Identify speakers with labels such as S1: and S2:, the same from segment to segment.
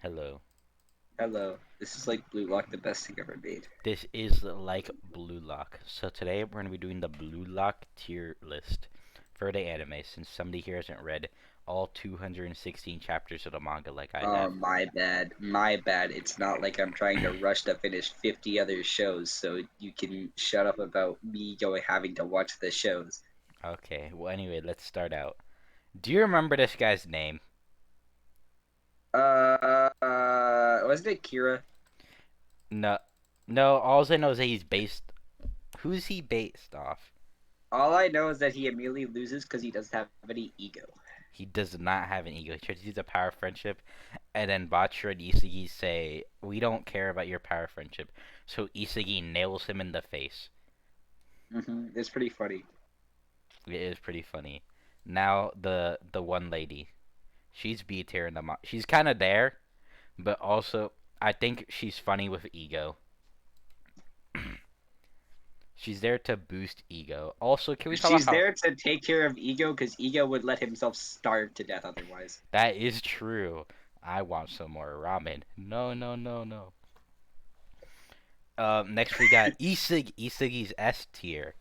S1: Hello.
S2: Hello. This is like Blue Lock, the best thing ever made.
S1: This is like Blue Lock. So today we're going to be doing the Blue Lock tier list for the anime since somebody here hasn't read all 216 chapters of the manga like I
S2: Oh,
S1: have.
S2: my bad. My bad. It's not like I'm trying to rush to finish 50 other shows, so you can shut up about me going having to watch the shows.
S1: Okay, well anyway, let's start out. Do you remember this guy's name?
S2: Wasn't it Kira?
S1: No. No, all I know is that he's based who's he based off?
S2: All I know is that he immediately loses because he doesn't have any ego.
S1: He does not have an ego. He tries to use a power of friendship, and then Bachira and Isagi say, "We don't care about your power of friendship." So Isagi nails him in the face.
S2: It's pretty funny.
S1: It is pretty funny. Now the one lady, she's B tier in the she's kind of there, but also I think she's funny with ego. She's there to boost ego. Also, can we talk about
S2: She's
S1: how
S2: there to take care of Ego because Ego would let himself starve to death otherwise.
S1: that is true? I want some more ramen. No, no, no, no. Next we got Isagi. Isagi's S tier.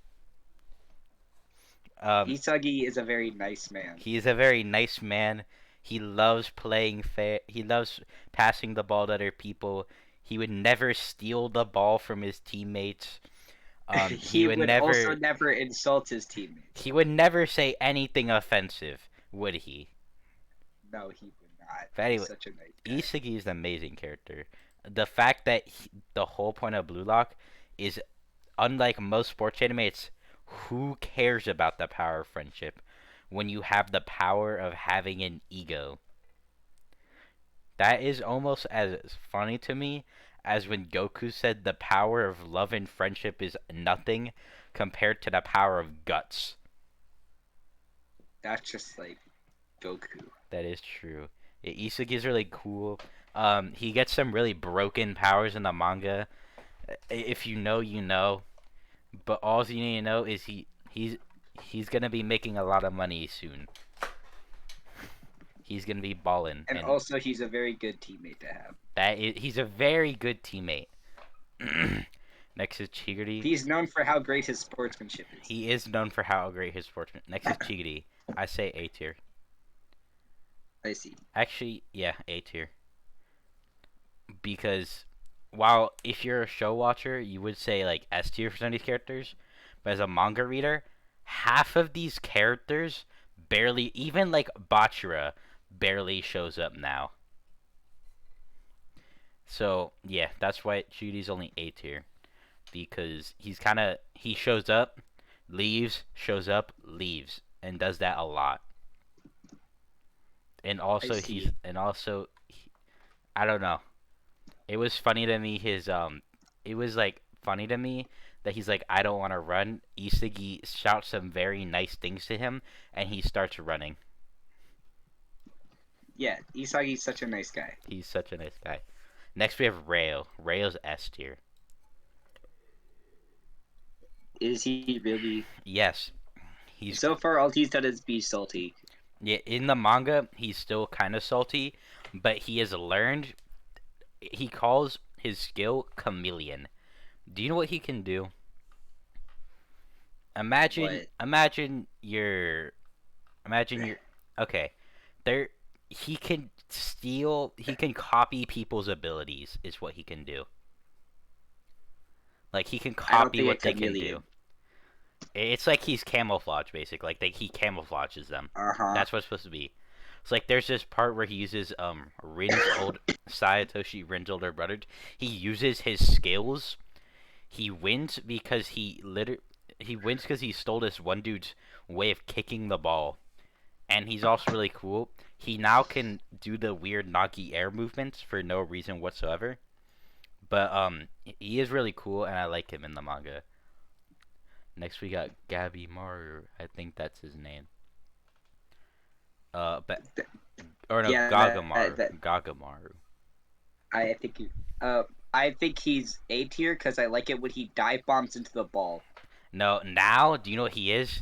S1: Um,
S2: Isagi is a very nice man.
S1: he is a very nice man. He loves playing fair. He loves passing the ball to other people. He would never steal the ball from his teammates. He
S2: He
S1: would
S2: would also
S1: never.
S2: never insult his teammates.
S1: He would never say anything offensive, would he?
S2: No, he would not.
S1: But
S2: He's
S1: anyway,
S2: such a nice guy.
S1: Isagi is an amazing character. The fact that the whole point of Blue Lock is, unlike most sports anime, it's who cares about the power of friendship when you have the power of having an ego. That is almost as funny to me as when Goku said the power of love and friendship is nothing compared to the power of guts.
S2: That's just like Goku.
S1: That is true. Isagi is really cool. He gets some really broken powers in the manga. If you know, you know. But all you need to know is he's gonna be making a lot of money soon. He's gonna be balling,
S2: And
S1: and
S2: also, he's a very good teammate to have.
S1: he's a very good teammate. Next is Chigiri.
S2: He's known for how great his sportsmanship is.
S1: He is known for how great his sportsman. Next is Chigiri. I say A tier.
S2: I see.
S1: Actually, yeah, A tier. Because while if you're a show watcher, you would say like S tier for some of these characters, but as a manga reader, half of these characters barely, even like Bachira, barely shows up now. So yeah, that's why Judy's only A tier because he shows up, leaves, shows up, leaves, and does that a lot. And
S2: I
S1: also
S2: see.
S1: I don't know. It was funny to me it was like funny to me that he's like I don't want to run. Isagi shouts some very nice things to him and he starts running.
S2: Yeah, Isagi's such a nice guy.
S1: He's such a nice guy. Next we have Rayo. Rayo's S tier.
S2: Is he really?
S1: Yes, he's
S2: So far, all he's done is be salty.
S1: yeah, in the manga he's still kind of salty, but he has learned he calls his skill chameleon. Do you know what he can do? Imagine
S2: What?
S1: imagine your imagine your okay. There he can steal he can copy people's abilities is what he can do. Like he can
S2: I don't
S1: copy
S2: think a
S1: what they can do.
S2: chameleon.
S1: It's like he's camouflage basically. Like he camouflages them.
S2: Uh huh.
S1: That's what it's supposed to be. It's like there's this part where he uses Rin's old Sayatoshi Rin's older brother. He uses his skills. He wins because he wins because he stole this one dude's way of kicking the ball. And he's also really cool. He now can do the weird Nagi air movements for no reason whatsoever. But he is really cool and I like him in the manga. Next we got Gabi Maru. I think that's his name. But or no,
S2: Yeah,
S1: Gagamaru.
S2: that
S1: Gagamaru.
S2: I think he, I think he's A tier because I like it when he dive bombs into the ball.
S1: No, now do you know what he is?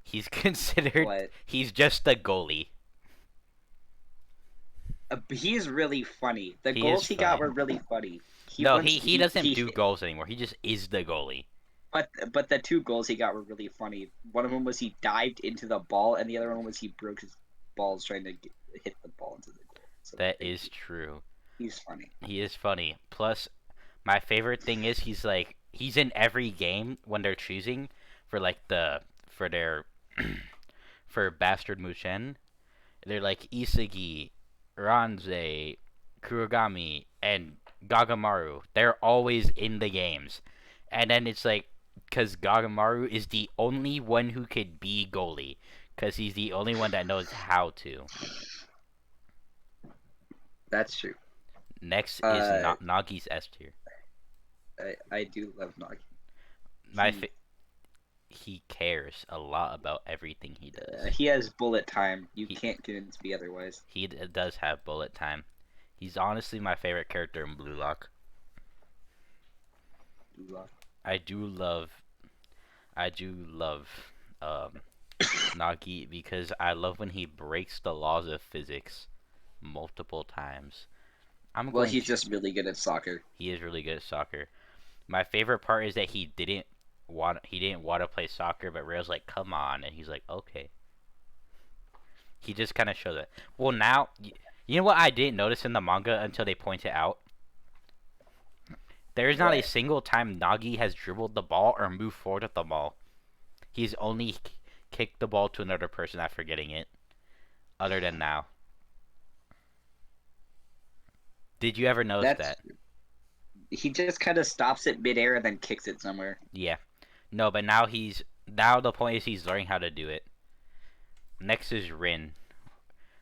S1: He's considered.
S2: What?
S1: He's just a goalie.
S2: He's really funny. The
S1: He is
S2: goals he got
S1: funny.
S2: were really funny. He
S1: No,
S2: once
S1: he doesn't do goals anymore. He just is the goalie.
S2: but the two goals he got were really funny. One of them was he dived into the ball, and the other one was he broke his balls trying to hit the ball into the goal. So
S1: That is true.
S2: he's funny.
S1: He is funny. Plus, my favorite thing is he's in every game when they're choosing for for their for Bastard Mushen. They're like Isagi, Ranze, Kurogami, and Gagamaru. They're always in the games. And then it's like, because Gagamaru is the only one who could be goalie. Because he's the only one that knows how to.
S2: That's true.
S1: Next is Nagi's S tier.
S2: I do love Nagi.
S1: He cares a lot about everything he does.
S2: He has bullet time. You can't convince me otherwise.
S1: He does have bullet time. He's honestly my favorite character in Blue Lock. I do love Nagi because I love when he breaks the laws of physics multiple times.
S2: He's just really good at soccer.
S1: He is really good at soccer. My favorite part is that he didn't want to play soccer, but Rail's like, "Come on," and he's like, "Okay." He just kind of shows it. Well, now you know what I didn't notice in the manga until they point it out. There is not a single time Nagi has dribbled the ball or moved forward with the ball. He's only kicked the ball to another person after getting it. Other than now. Did you ever notice that?
S2: He just kind of stops it midair and then kicks it somewhere.
S1: Yeah. No, but now the point is he's learning how to do it. Next is Rin.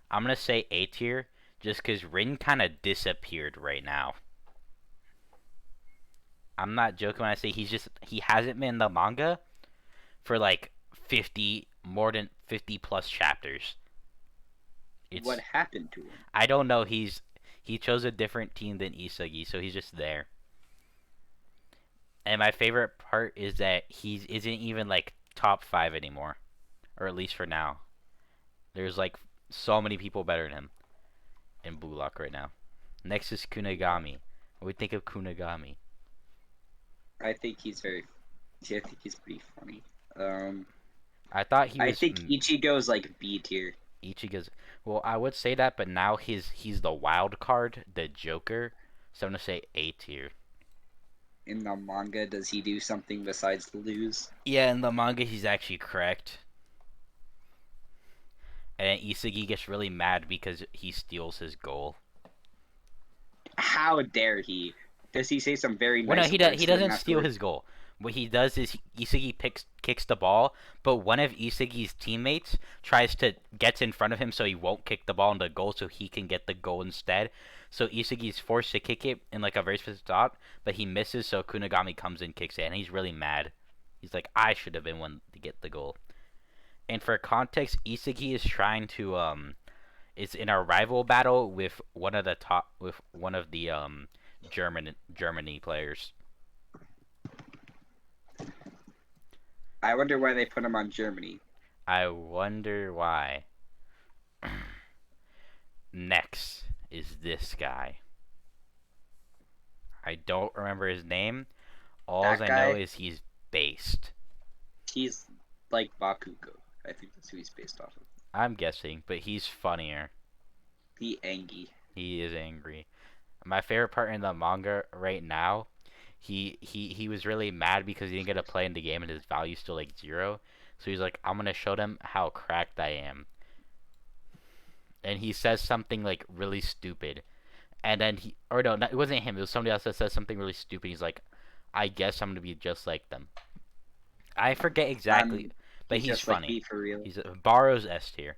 S1: I'm going to say A tier just because Rin kind of disappeared right now. I'm not joking when I say he hasn't been in the manga for like more than 50 plus chapters.
S2: What happened to him?
S1: I don't know. He chose a different team than Isagi, so he's just there. And my favorite part is that he isn't even like top 5 anymore, or at least for now. There's like so many people better than him in Blue Lock right now. Next is Kunigami. What do you think of Kunigami?
S2: I think he's pretty funny.
S1: I thought he was.
S2: I think Ichigo's like B tier.
S1: Ichigo's. Well, I would say that, but now he's the wild card, the Joker. So I'm gonna say A tier.
S2: In the manga, does he do something besides lose?
S1: Yeah, in the manga, he's actually correct. And then Isagi gets really mad because he steals his goal.
S2: How dare he? Does he say some very nice?
S1: Well, no, he doesn't steal his goal. What he does is Isagi kicks the ball, but one of Isagi's teammates gets in front of him so he won't kick the ball in the goal so he can get the goal instead. So Isagi's forced to kick it in like a very specific spot, but he misses, so Kunigami comes and kicks it, and he's really mad. He's like, I should have been one to get the goal. And for context, Isagi is trying to is in a rival battle with one of the Germany players.
S2: I wonder why they put him on Germany.
S1: I wonder why. Next is this guy. I don't remember his name. All I know is he's based.
S2: He's like Bakugo. I think that's who he's based off of.
S1: I'm guessing, but he's funnier.
S2: He
S1: is angry. My favorite part in the manga right now, he was really mad because he didn't get to play in the game and his value's still like 0. So he's like, I'm gonna show them how cracked I am. And he says something like really stupid. And then it wasn't him, it was somebody else that says something really stupid. He's like, I guess I'm gonna be just like them. I forget exactly, but he's funny.
S2: Like for real.
S1: He's Baro's S tier.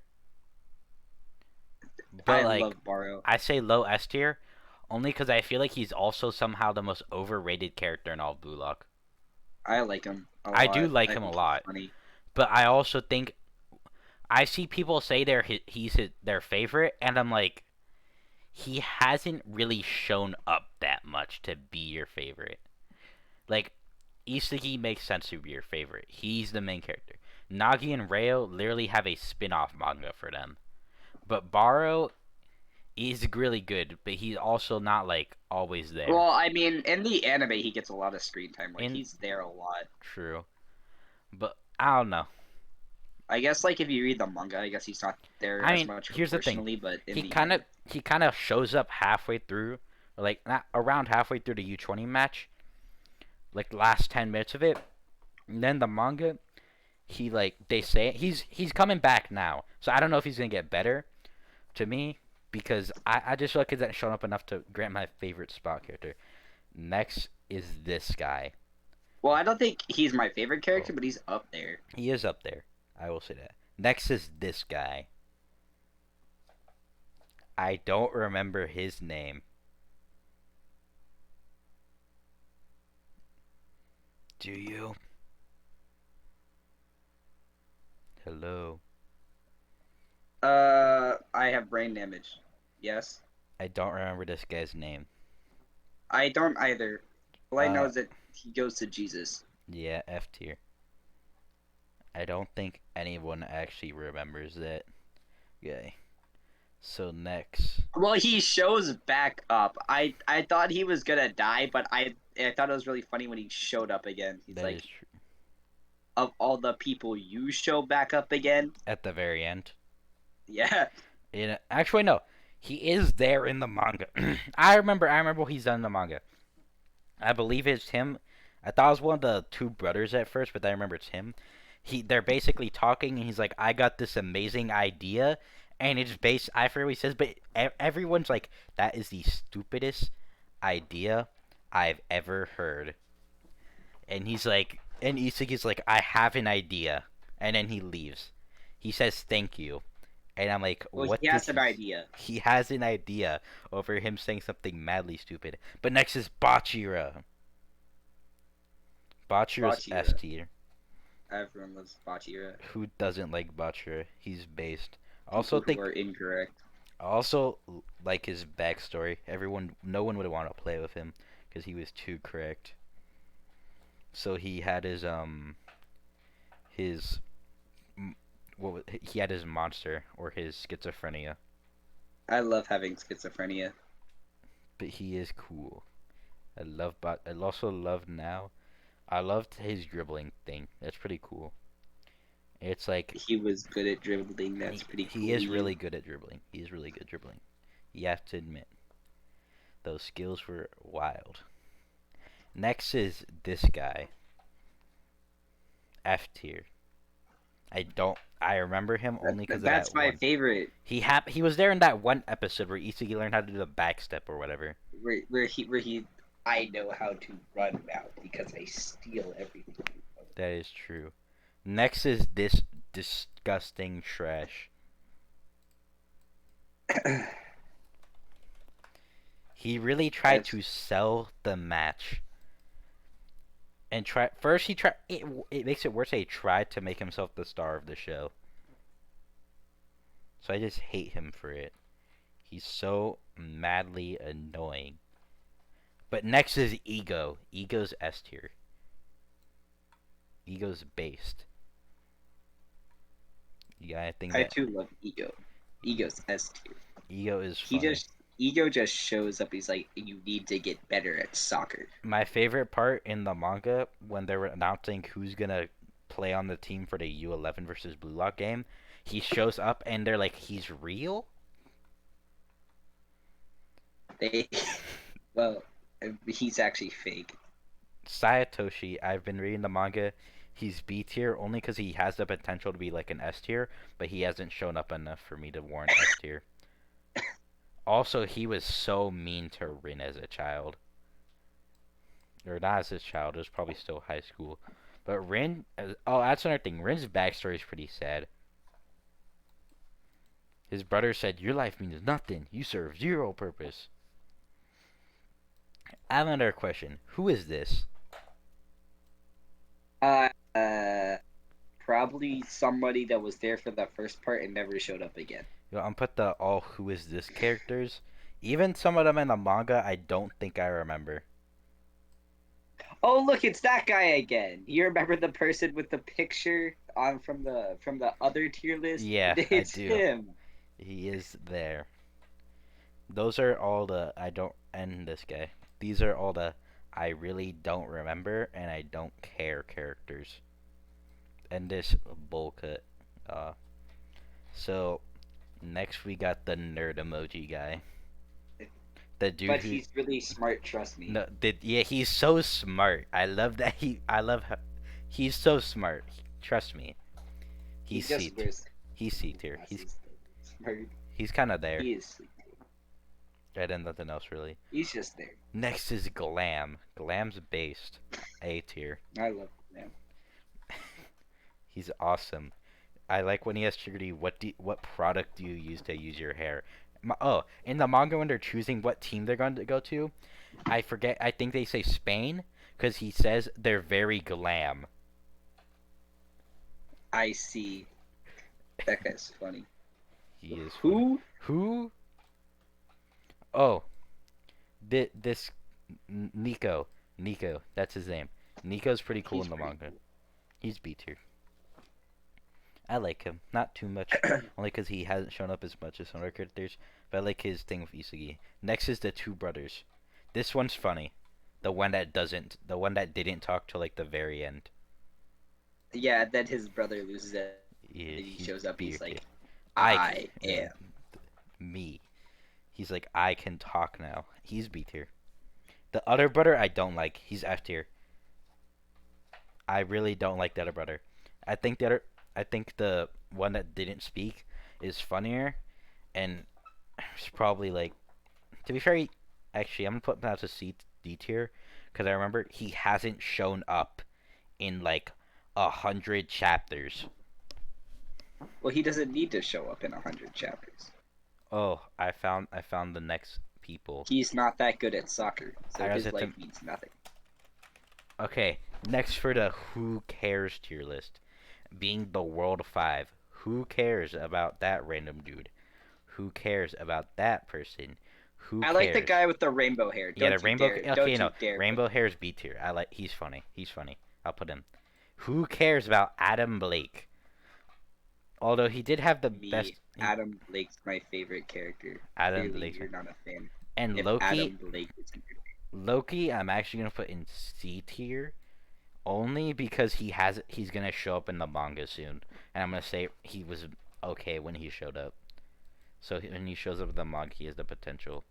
S1: But
S2: I love Baro.
S1: I say low S tier only because I feel like he's also somehow the most overrated character in all of Blue Lock.
S2: I like him a lot.
S1: I do like him a lot. But I also think I see people say he's their favorite, and I'm like, he hasn't really shown up that much to be your favorite. Like, Isagi makes sense to be your favorite. He's the main character. Nagi and Reo literally have a spin-off manga for them. But Baro He's really good, but he's also not like always there.
S2: Well, I mean, in the anime, he gets a lot of screen time. Like,
S1: In
S2: he's there a lot.
S1: true, but I don't know.
S2: I guess, like, if you read the manga, I guess he's not there
S1: I
S2: as
S1: mean,
S2: much
S1: here's the thing.
S2: proportionally, but in
S1: He
S2: the
S1: kind of he kind of shows up halfway through, or like not around halfway through the U20 match, like last 10 minutes of it. And then the manga, he like they say he's coming back now. So I don't know if he's gonna get better. To me, because I just feel like he's not shown up enough to grant my favorite spot character. Next is this guy.
S2: Well, I don't think he's my favorite character, but he's up there.
S1: He is up there. I will say that. Next is this guy. I don't remember his name. Do you? Hello.
S2: I have brain damage. Yes.
S1: I don't remember this guy's name.
S2: I don't either. All I know
S1: Uh,
S2: is that he goes to Jesus.
S1: yeah, F tier. I don't think anyone actually remembers that guy. So next,
S2: Well, he shows back up. I thought he was gonna die, but I thought it was really funny when he showed up again. He's
S1: that is
S2: like,
S1: true.
S2: of all the people you show back up again.
S1: At the very end.
S2: Yeah.
S1: Actually, no. He is there in the manga. I remember what he's done in the manga. I believe it's him. I thought it was one of the two brothers at first, but I remember it's him. They're basically talking, and he's like, "I got this amazing idea," and it's based. I forget what he says, but everyone's like, "That is the stupidest idea I've ever heard." And he's like, and Isagi's like, "I have an idea," and then he leaves. He says, "Thank you," and I'm like,
S2: Well,
S1: "What
S2: he
S1: did
S2: has an idea.
S1: He has an idea over him saying something madly stupid. But next is Bachira. Bachira's S
S2: Bachira.
S1: tier.
S2: Everyone loves Bachira.
S1: Who doesn't like Bachira? He's based. Also
S2: People who
S1: think
S2: are incorrect.
S1: also like his backstory. No one would want to play with him because he was too correct. So he had his he had his monster or his schizophrenia,
S2: I love having schizophrenia.
S1: but he is cool. I also love now. I loved his dribbling thing. That's pretty cool. It's like
S2: He was good at dribbling. That's pretty cool.
S1: he is really good at dribbling. He is really good at dribbling. You have to admit, those skills were wild. Next is this guy, F tier. I remember him only because of
S2: That's
S1: that
S2: my
S1: one.
S2: favorite.
S1: He was there in that one episode where Isagi learned how to do the backstep or whatever.
S2: Where he. I know how to run now because I steal everything.
S1: That is true. Next is this disgusting trash. He really tried
S2: That's
S1: to sell the match. And first he tried it makes it worse that he tried to make himself the star of the show. So I just hate him for it. He's so madly annoying. But next is Ego. Ego's S tier. Ego's based. Yeah, I think
S2: I
S1: that
S2: too love Ego. Ego's S tier.
S1: Ego is
S2: He
S1: funny.
S2: just Ego just shows up. He's like, you need to get better at soccer.
S1: My favorite part in the manga when they were announcing who's gonna play on the team for the U11 versus Blue Lock game, he shows up and they're like, he's real?
S2: They, well, he's actually fake.
S1: Sayatoshi, I've been reading the manga. He's B tier only because he has the potential to be like an S tier, but he hasn't shown up enough for me to warrant S tier. Also, he was so mean to Rin as a child. Or not as a child, it was probably still high school. But Rin, oh, that's another thing. Rin's backstory is pretty sad. His brother said, "Your life means nothing. You serve zero purpose." I have another question. Who is this?
S2: Uh, Probably somebody that was there for the first part and never showed up again.
S1: I'm put the all who is this characters. Even some of them in the manga, I don't think I remember.
S2: Oh, look, it's that guy again. You remember the person with the picture on from the other tier list?
S1: Yeah, I
S2: It's
S1: do.
S2: him.
S1: He is there. those are all the I don't and this guy. These are all the I really don't remember and I don't care characters. And this bowl cut. Uh, so next we got the nerd emoji guy. The dude
S2: But
S1: who
S2: he's really smart, trust me.
S1: no, yeah, he's so smart. I love that I love how he's so smart. Trust me,
S2: He
S1: he's
S2: just
S1: C.
S2: wears
S1: He's C tier.
S2: glasses. Smart.
S1: He's kind of there.
S2: He is.
S1: I did nothing else really.
S2: He's just there.
S1: Next is Glam. Glam's based A tier.
S2: I love him.
S1: He's awesome. I like when he has Chigurh. What product do you use to use your hair? Oh, in the manga when they're choosing what team they're going to go to, I forget. I think they say Spain because he says they're very glam.
S2: I see. That guy's funny.
S1: He is.
S2: Who?
S1: Who? Oh, this Nico. Nico, that's his name. Nico's pretty cool
S2: He's
S1: in the
S2: pretty
S1: manga.
S2: cool.
S1: He's B tier. I like him. Not too much, only because he hasn't shown up as much as some other characters. But I like his thing with Isagi. Next is the two brothers. This one's funny. The one that didn't talk till like the very end.
S2: Yeah, then his brother loses it.
S1: Yeah,
S2: And he shows up. He's like,
S1: I
S2: I am.
S1: me. He's like, I can talk now. He's B tier. The other brother I don't like. He's F tier. I really don't like the other brother. I think the one that didn't speak is funnier, and it's probably like, to be fair, actually I'm gonna put that as a D tier, because I remember he hasn't shown up in like 100 chapters.
S2: Well, he doesn't need to show up in 100 chapters.
S1: Oh, I found the next people.
S2: He's not that good at soccer, so
S1: I
S2: his
S1: was at
S2: life
S1: the-
S2: means nothing.
S1: Okay, next for the who cares tier list, being the World 5. Who cares about that random dude? Who cares about that person? Who
S2: I
S1: cares?
S2: like the guy with the rainbow hair.
S1: Yeah,
S2: Don't
S1: the
S2: you
S1: rainbow.
S2: dare.
S1: Okay,
S2: Don't
S1: you know,
S2: you dare.
S1: rainbow hair is B tier. He's funny. He's funny. I'll put him. Who cares about Adam Blake? Although he did have the
S2: Me,
S1: best.
S2: Adam Blake's my favorite character.
S1: Adam
S2: Clearly,
S1: Blake.
S2: you're not a fan.
S1: And
S2: If
S1: Loki.
S2: Adam Blake is your
S1: Loki, I'm actually gonna put in C tier, only because he's gonna show up in the manga soon, and I'm gonna say he was okay when he showed up. So when he shows up in the manga, he has the potential.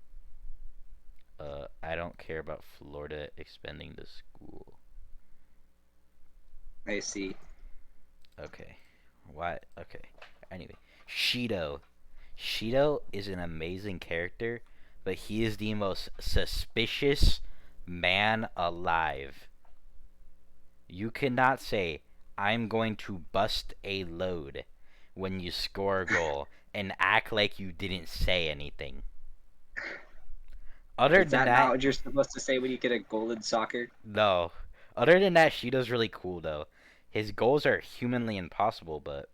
S1: I don't care about Florida expanding the school.
S2: I see.
S1: Okay, why? Okay, anyway, Shido. Shido is an amazing character, but he is the most suspicious man alive. You cannot say, I'm going to bust a load when you score a goal and act like you didn't say anything. Other
S2: Is
S1: than
S2: that
S1: that,
S2: not what you're supposed to say when you get a goal in soccer?
S1: no. Other than that, Shido's really cool, though. His goals are humanly impossible, but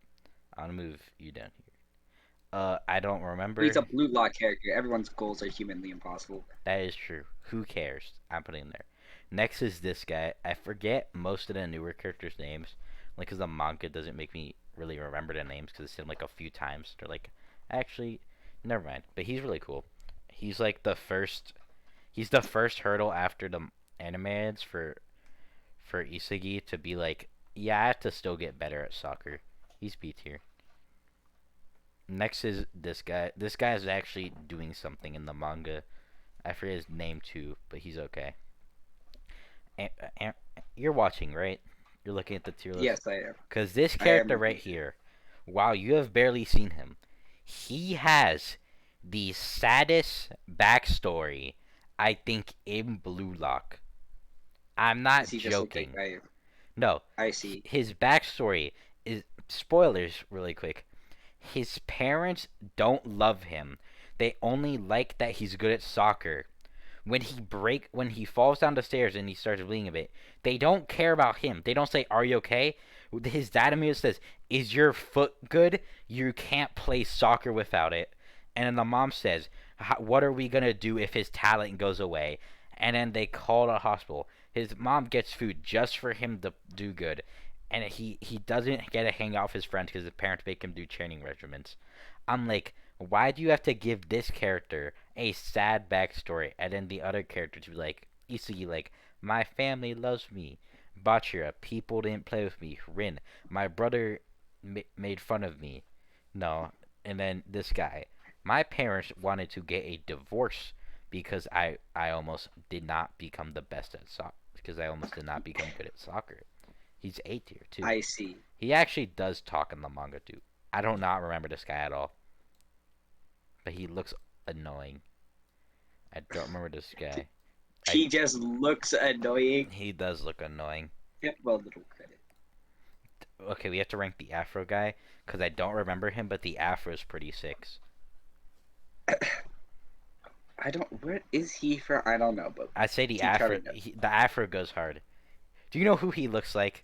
S1: I'll move you down here. I don't remember.
S2: He's a blue lock character. Everyone's goals are humanly impossible.
S1: That is true. Who cares? I'm putting him there. Next is this guy. I forget most of the newer characters' names, like because the manga doesn't make me really remember the names because it's seen like a few times. They're like, actually, never mind. But he's really cool. He's like the first. He's the first hurdle after the anime ads for Isagi to be like, yeah, I have to still get better at soccer. He's B tier. Next is this guy. This guy is actually doing something in the manga. I forget his name too, but he's okay. You're watching, right? You're looking at the tier list?
S2: Yes, I am.
S1: Because this
S2: I am
S1: character
S2: looking
S1: right
S2: at it.
S1: here, while you have barely seen him, he has the saddest backstory, I think, in Blue Lock. I'm not
S2: Does he just look
S1: joking.
S2: like
S1: No,
S2: I see.
S1: his backstory is spoilers really quick. His parents don't love him. They only like that he's good at soccer. When he falls down the stairs and he starts bleeding a bit, they don't care about him. They don't say, "Are you okay?" His dad immediately says, "Is your foot good? You can't play soccer without it." And then the mom says, "What are we gonna do if his talent goes away?" And then they call the hospital. His mom gets food just for him to do good, and he doesn't get to hang out with his friends because his parents make him do training regimens. I'm like, Why do you have to give this character a sad backstory and then the other character to be like Isagi like my family loves me, Bachira people didn't play with me, Rin my brother made fun of me, no, and then this guy my parents wanted to get a divorce because I almost did not become the best at soccer because I almost did not become good at soccer. He's A tier too.
S2: I see.
S1: He actually does talk in the manga too. I do not remember this guy at all, but he looks annoying. I don't remember this guy.
S2: He just looks annoying.
S1: He does look annoying.
S2: Yeah, well, little credit.
S1: Okay, we have to rank the Afro guy because I don't remember him, but the Afro is pretty sick.
S2: I don't. Where is he from? I don't know, but
S1: I say the
S2: he
S1: Afro.
S2: covered
S1: The Afro goes hard. Do you know who he looks like?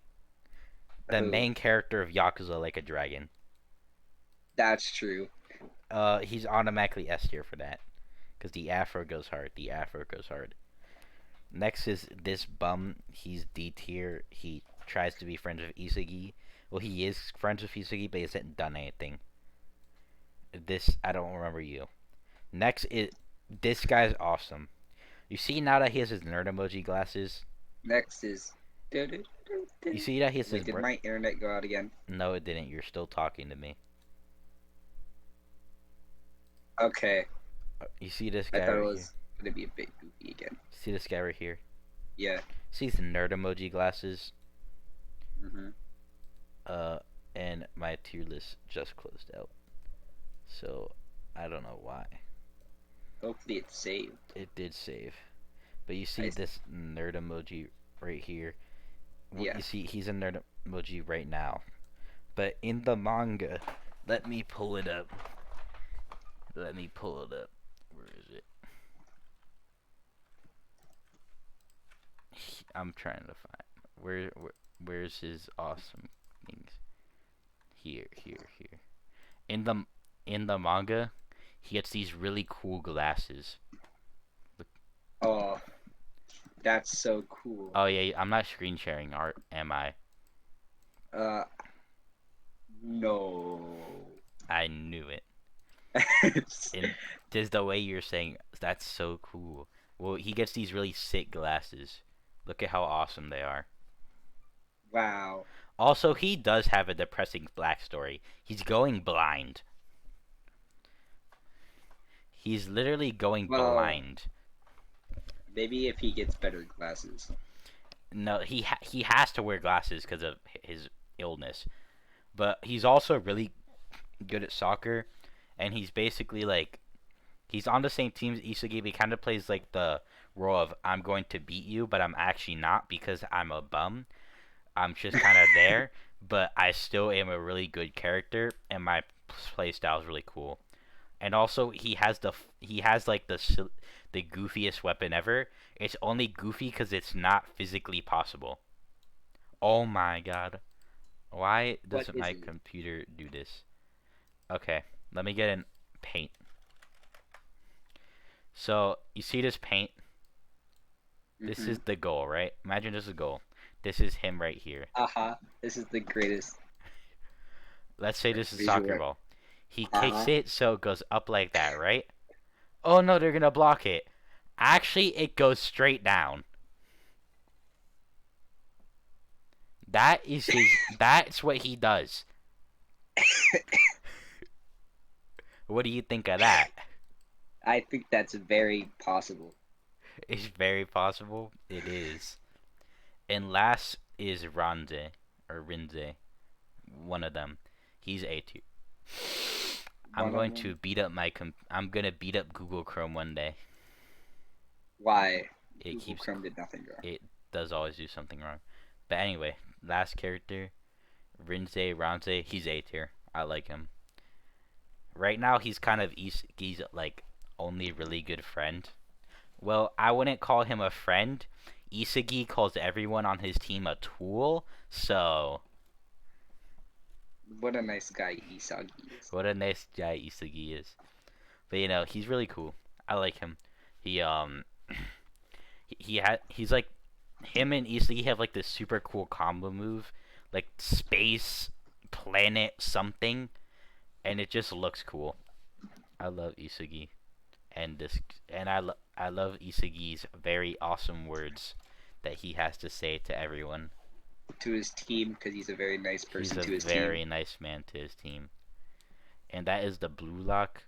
S1: The
S2: Who?
S1: main character of Yakuza Like a Dragon.
S2: That's true.
S1: He's automatically S tier for that because the Afro goes hard. The Afro goes hard. Next is this bum. He's D tier. He tries to be friends with Isagi. Well, he is friends with Isagi, but he hasn't done anything. This I don't remember you. Next is this guy's awesome. You see now that he has his nerd emoji glasses.
S2: Next is.
S1: You see that he has
S2: Wait,
S1: his.
S2: did my internet go out again?
S1: No, it didn't. You're still talking to me.
S2: Okay.
S1: You see this
S2: I
S1: guy
S2: thought it
S1: right
S2: was
S1: here.
S2: gonna be a bit goofy again.
S1: See this guy right here.
S2: Yeah.
S1: See his nerd emoji glasses.
S2: Mm-hmm.
S1: And my tier list just closed out. So I don't know why.
S2: Hopefully it's saved.
S1: It did save. But you see this nerd emoji right here.
S2: Yeah.
S1: You see he's a nerd emoji right now. But in the manga, let me pull it up. Where is it? I'm trying to find where's his awesome things. Here. In the manga, he gets these really cool glasses.
S2: Oh, that's so cool.
S1: Oh yeah, I'm not screen sharing, or am I?
S2: No.
S1: I knew it. And just the way you're saying, that's so cool. Well, he gets these really sick glasses. Look at how awesome they are.
S2: Wow.
S1: Also, he does have a depressing backstory. He's going blind. He's literally going blind.
S2: Maybe if he gets better glasses.
S1: No, he has to wear glasses because of his illness. But he's also really good at soccer, and he's basically like, he's on the same team as Isagi, but he kind of plays like the role of I'm going to beat you, but I'm actually not because I'm a bum. I'm just kind of there, but I still am a really good character, and my play style is really cool. And also, he has like the goofiest weapon ever. It's only goofy because it's not physically possible. Oh my god. Why doesn't my computer do this? Okay, let me get in paint. So, you see this paint? This is the goal, right? Imagine this is a goal. This is him right here.
S2: This is the greatest.
S1: Let's say this is a soccer ball. He kicks it so it goes up like that, right? Oh no, they're gonna block it. Actually, it goes straight down. That's what he does. What do you think of that?
S2: I think that's very possible.
S1: It's very possible. It is. And last is Rinze. One of them. He's A tier. I'm going to beat up I'm gonna beat up Google Chrome one day.
S2: Why?
S1: Google
S2: Chrome did nothing wrong.
S1: It does always do something wrong. But anyway, last character, Rinze, he's A tier. I like him. Right now, he's kind of he's like only really good friend. Well, I wouldn't call him a friend. Isagi calls everyone on his team a tool, so...
S2: What a nice guy Isagi is.
S1: What a nice guy Isagi is. But, you know, he's really cool. I like him. He's like... Him and Isagi have, like, this super cool combo move. Like, space, planet, something. And it just looks cool. I love Isagi, and I love Isagi's very awesome words that he has to say to everyone.
S2: To his team, because he's a very nice
S1: He's
S2: person
S1: a
S2: to his team.
S1: very nice man to his team, and that is the Blue Lock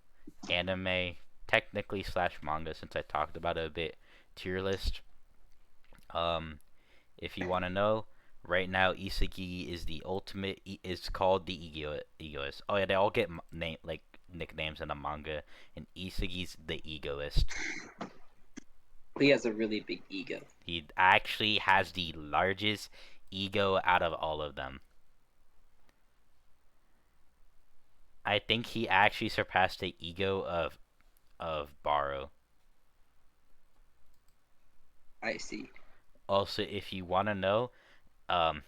S1: anime, technically slash manga, since I talked about it a bit, tier list. Um, if you want to know, right now Isagi is the ultimate. Is called the egoist. Oh yeah, they all get name like nicknames in the manga, and Isagi's the egoist.
S2: He has a really big ego.
S1: He actually has the largest ego out of all of them. I think he actually surpassed the ego of Baro.
S2: I see.
S1: Also, if you want to know, um,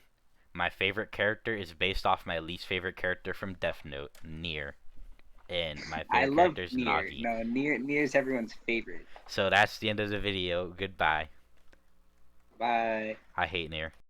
S1: my favorite character is based off my least favorite character from Death Note, Nier, and my
S2: I
S1: favorite
S2: love
S1: character is
S2: Nier.
S1: Nagi.
S2: No, Nier's everyone's favorite.
S1: So that's the end of the video. Goodbye.
S2: Bye.
S1: I hate Nier.